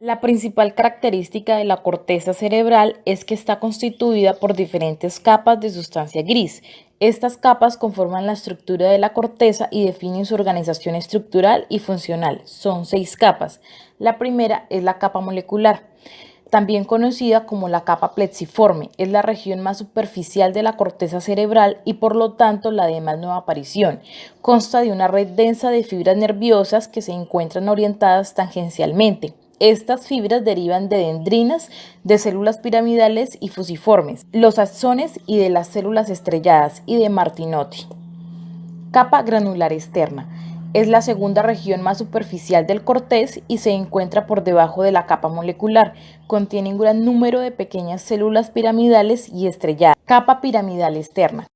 La principal característica de la corteza cerebral es que está constituida por diferentes capas de sustancia gris. Estas capas conforman la estructura de la corteza y definen su organización estructural y funcional. Son 6 capas. La primera es la capa molecular, también conocida como la capa plexiforme. Es la región más superficial de la corteza cerebral y por lo tanto la de más nueva aparición. Consta de una red densa de fibras nerviosas que se encuentran orientadas tangencialmente. Estas fibras derivan de dendrinas, de células piramidales y fusiformes, los axones y de las células estrelladas y de Martinotti. Capa granular externa. Es la segunda región más superficial del corteza y se encuentra por debajo de la capa molecular. Contiene un gran número de pequeñas células piramidales y estrelladas. Capa piramidal externa.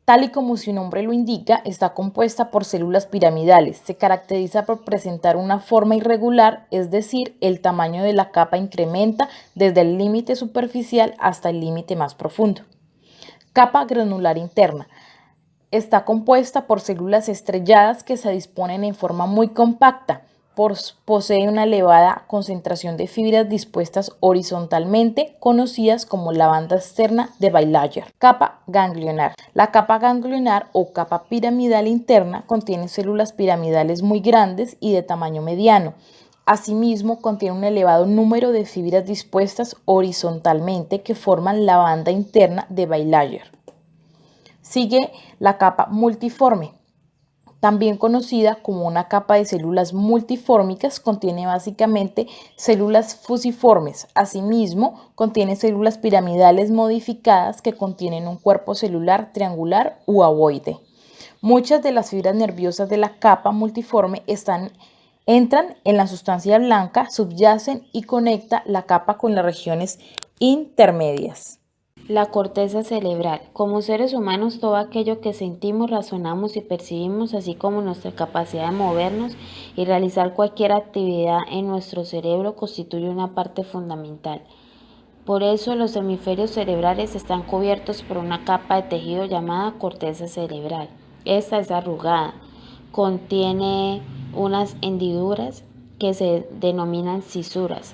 Tal y como su nombre lo indica, está compuesta por células piramidales. Se caracteriza por presentar una forma irregular, es decir, el tamaño de la capa incrementa desde el límite superficial hasta el límite más profundo. Capa granular interna. Está compuesta por células estrelladas que se disponen en forma muy compacta. Posee una elevada concentración de fibras dispuestas horizontalmente, conocidas como la banda externa de Baillarger. Capa ganglionar. La capa ganglionar o capa piramidal interna contiene células piramidales muy grandes y de tamaño mediano. Asimismo, contiene un elevado número de fibras dispuestas horizontalmente que forman la banda interna de Baillarger. Sigue la capa multiforme, también conocida como una capa de células multifórmicas. Contiene básicamente células fusiformes. Asimismo, contiene células piramidales modificadas que contienen un cuerpo celular triangular u ovoide. Muchas de las fibras nerviosas de la capa multiforme entran en la sustancia blanca, subyacen y conecta la capa con las regiones intermedias. La corteza cerebral. Como seres humanos, todo aquello que sentimos, razonamos y percibimos, así como nuestra capacidad de movernos y realizar cualquier actividad en nuestro cerebro, constituye una parte fundamental. Por eso los hemisferios cerebrales están cubiertos por una capa de tejido llamada corteza cerebral. Esta es arrugada, contiene unas hendiduras que se denominan cisuras.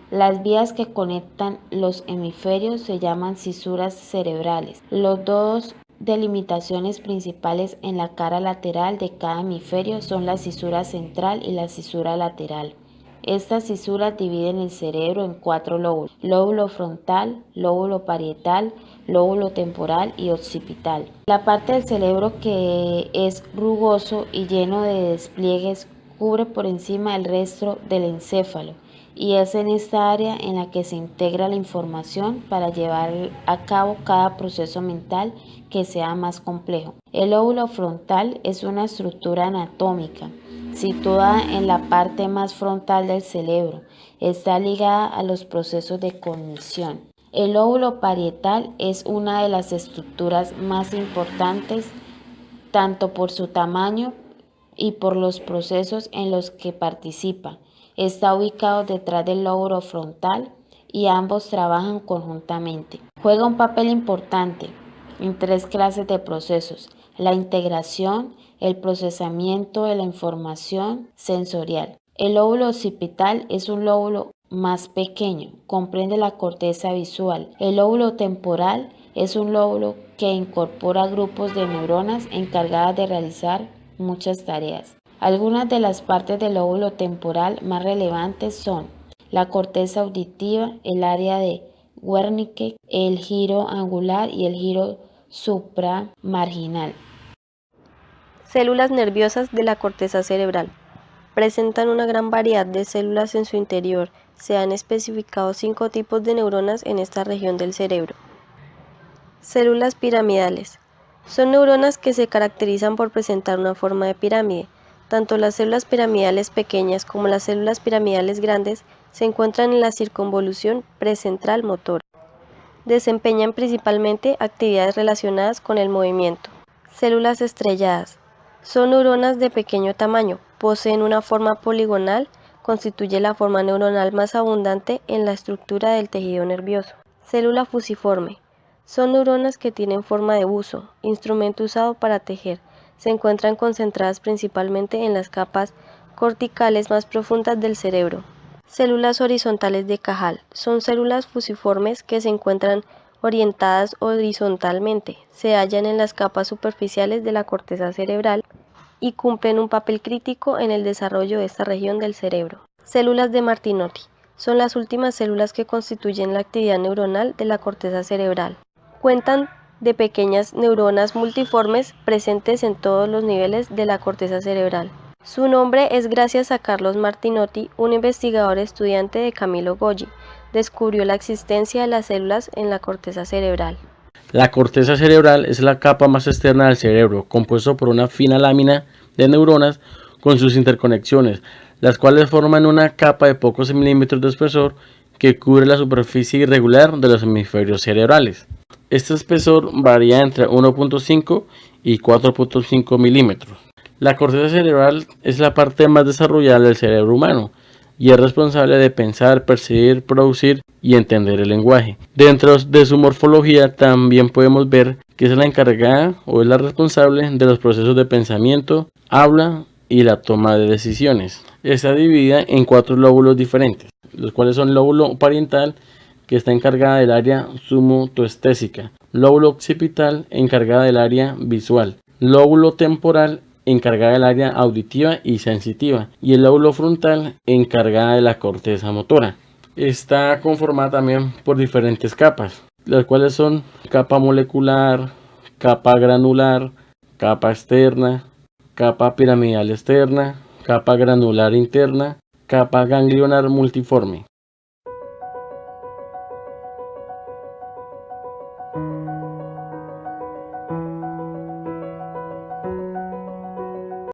Las vías que conectan los hemisferios se llaman cisuras cerebrales. Las dos delimitaciones principales en la cara lateral de cada hemisferio son la cisura central y la cisura lateral. Estas cisuras dividen el cerebro en 4 lóbulos: lóbulo frontal, lóbulo parietal, lóbulo temporal y occipital. La parte del cerebro que es rugoso y lleno de despliegues cubre por encima el resto del encéfalo, y es en esta área en la que se integra la información para llevar a cabo cada proceso mental que sea más complejo. El lóbulo frontal es una estructura anatómica situada en la parte más frontal del cerebro. Está ligada a los procesos de cognición. El lóbulo parietal es una de las estructuras más importantes, tanto por su tamaño y por los procesos en los que participa. Está ubicado detrás del lóbulo frontal y ambos trabajan conjuntamente. Juega un papel importante en 3 clases de procesos: la integración, el procesamiento de la información sensorial. El lóbulo occipital es un lóbulo más pequeño, comprende la corteza visual. El lóbulo temporal es un lóbulo que incorpora grupos de neuronas encargadas de realizar muchas tareas. Algunas de las partes del lóbulo temporal más relevantes son la corteza auditiva, el área de Wernicke, el giro angular y el giro supramarginal. Células nerviosas de la corteza cerebral. Presentan una gran variedad de células en su interior. Se han especificado 5 tipos de neuronas en esta región del cerebro. Células piramidales. Son neuronas que se caracterizan por presentar una forma de pirámide. Tanto las células piramidales pequeñas como las células piramidales grandes se encuentran en la circunvolución precentral motora. Desempeñan principalmente actividades relacionadas con el movimiento. Células estrelladas. Son neuronas de pequeño tamaño, poseen una forma poligonal, constituye la forma neuronal más abundante en la estructura del tejido nervioso. Célula fusiforme. Son neuronas que tienen forma de buzo, instrumento usado para tejer. Se encuentran concentradas principalmente en las capas corticales más profundas del cerebro. Células horizontales de Cajal. Son células fusiformes que se encuentran orientadas horizontalmente. Se hallan en las capas superficiales de la corteza cerebral y cumplen un papel crítico en el desarrollo de esta región del cerebro. Células de Martinotti. Son las últimas células que constituyen la actividad neuronal de la corteza cerebral. Cuentan de pequeñas neuronas multiformes presentes en todos los niveles de la corteza cerebral. Su nombre es gracias a Carlos Martinotti, un investigador estudiante de Camillo Golgi. Descubrió la existencia de las células en la corteza cerebral. La corteza cerebral es la capa más externa del cerebro, compuesto por una fina lámina de neuronas con sus interconexiones, las cuales forman una capa de pocos milímetros de espesor que cubre la superficie irregular de los hemisferios cerebrales. Este espesor varía entre 1.5 y 4.5 milímetros. La corteza cerebral es la parte más desarrollada del cerebro humano y es responsable de pensar, percibir, producir y entender el lenguaje. Dentro de su morfología también podemos ver que es la encargada o es la responsable de los procesos de pensamiento, habla y la toma de decisiones. Está dividida en 4 lóbulos diferentes, los cuales son lóbulo parietal, que está encargada del área somatoestésica, lóbulo occipital, encargada del área visual, lóbulo temporal, encargada del área auditiva y sensitiva, y el lóbulo frontal, encargada de la corteza motora. Está conformada también por diferentes capas, las cuales son capa molecular, capa granular, capa externa, capa piramidal externa, capa granular interna, capa ganglionar multiforme.